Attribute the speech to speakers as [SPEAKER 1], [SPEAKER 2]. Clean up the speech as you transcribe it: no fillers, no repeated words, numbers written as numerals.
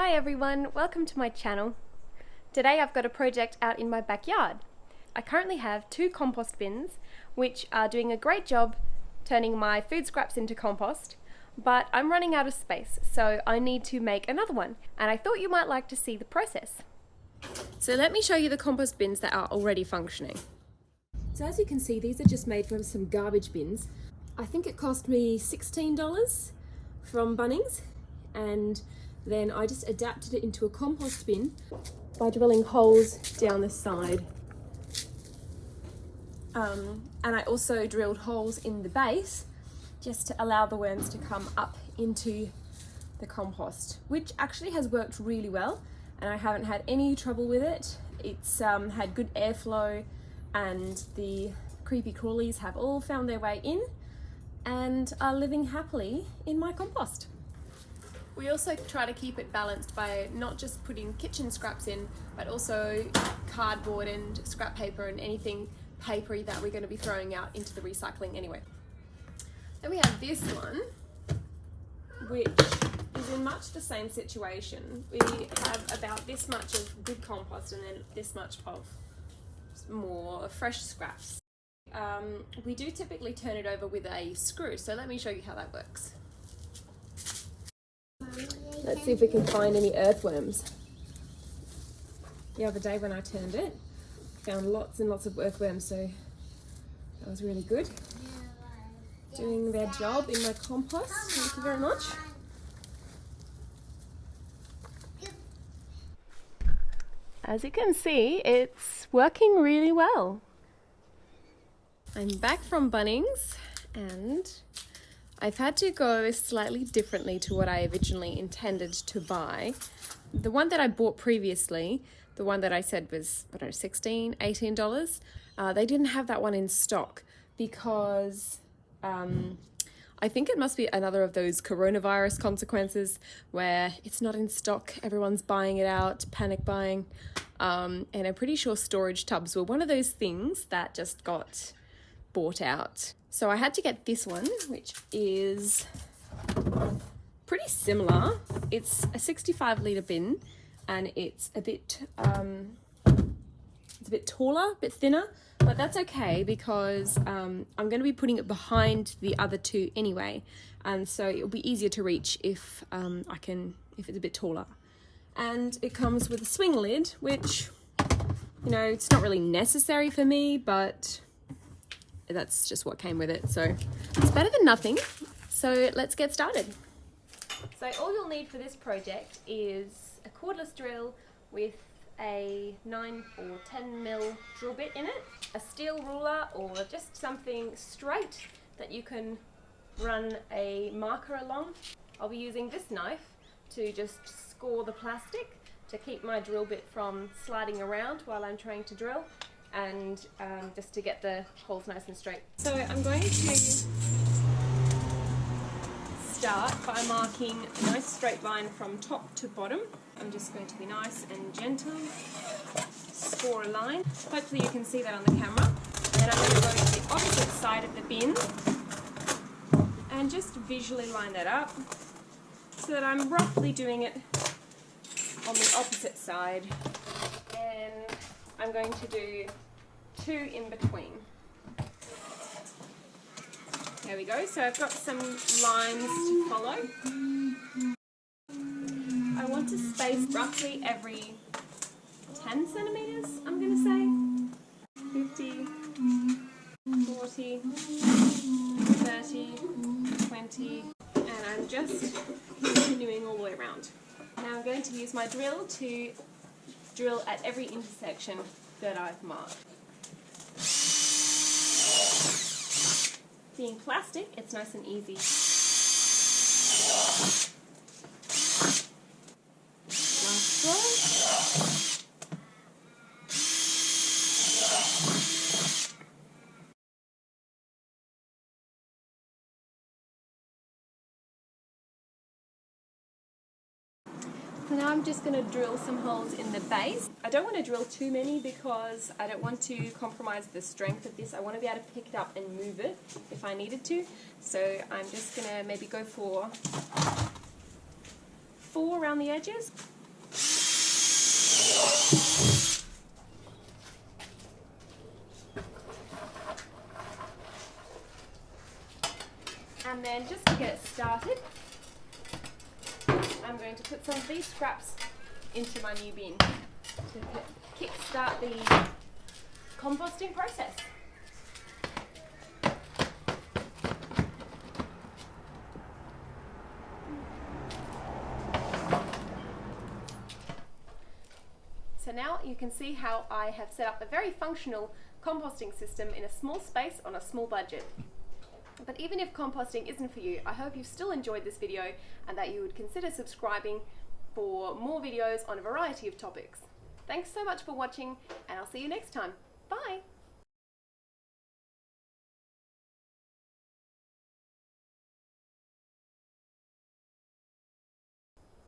[SPEAKER 1] Hi everyone, welcome to my channel. Today I've got a project out in my backyard. I currently have 2 compost bins which are doing a great job turning my food scraps into compost, but I'm running out of space, so I need to make another one, and I thought you might like to see the process. So let me show you the compost bins that are already functioning. So as you can see, these are just made from some garbage bins. I think it cost me $16 from Bunnings, and then I just adapted it into a compost bin by drilling holes down the side. And I also drilled holes in the base just to allow the worms to come up into the compost, which actually has worked really well, and I haven't had any trouble with it. It's had good airflow, and the creepy crawlies have all found their way in and are living happily in my compost. We also try to keep it balanced by not just putting kitchen scraps in, but also cardboard and scrap paper and anything papery that we're going to be throwing out into the recycling anyway. Then we have this one, which is in much the same situation. We have about this much of good compost and then this much of more fresh scraps. We do typically turn it over with a screw, so let me show you how that works. Let's see if we can find any earthworms. The other day when I turned it, found lots and lots of earthworms, so that was really good. Doing their job in my compost. Thank you very much. As you can see, it's working really well. I'm back from Bunnings and I've had to go slightly differently to what I originally intended to buy. The one that I bought previously, the one that I said was, I don't know, $16, $18, they didn't have that one in stock because I think it must be another of those coronavirus consequences where it's not in stock, everyone's buying it out, panic buying, and I'm pretty sure storage tubs were one of those things that just got bought out. So I had to get this one, which is pretty similar. It's a 65-litre bin, and it's a bit taller, a bit thinner, but that's okay because I'm going to be putting it behind the other 2 anyway, and so it'll be easier to reach if it's a bit taller. And it comes with a swing lid, which, you know, it's not really necessary for me, but that's just what came with it, so it's better than nothing. So let's get started. So all you'll need for this project is a cordless drill with a 9 or 10 mil drill bit in it, a steel ruler or just something straight that you can run a marker along. I'll be using this knife to just score the plastic to keep my drill bit from sliding around while I'm trying to drill, and just to get the holes nice and straight. So I'm going to start by marking a nice straight line from top to bottom. I'm just going to be nice and gentle, score a line. Hopefully you can see that on the camera. Then I'm going to go to the opposite side of the bin and just visually line that up so that I'm roughly doing it on the opposite side. And I'm going to do 2 in between. There we go. So I've got some lines to follow. I want to space roughly every 10 centimeters, I'm going to say. 50, 40, 30, 20, and I'm just continuing all the way around. Now I'm going to use my drill to drill at every intersection that I've marked. Being plastic, it's nice and easy. Last row. So now I'm just going to drill some holes in the base. I don't want to drill too many because I don't want to compromise the strength of this. I want to be able to pick it up and move it if I needed to. So I'm just going to maybe go for 4 around the edges. And then just to get it started, I'm going to put some of these scraps into my new bin to kick-start the composting process. So now you can see how I have set up a very functional composting system in a small space on a small budget. But even if composting isn't for you, I hope you've still enjoyed this video and that you would consider subscribing for more videos on a variety of topics. Thanks so much for watching, and I'll see you next time. Bye!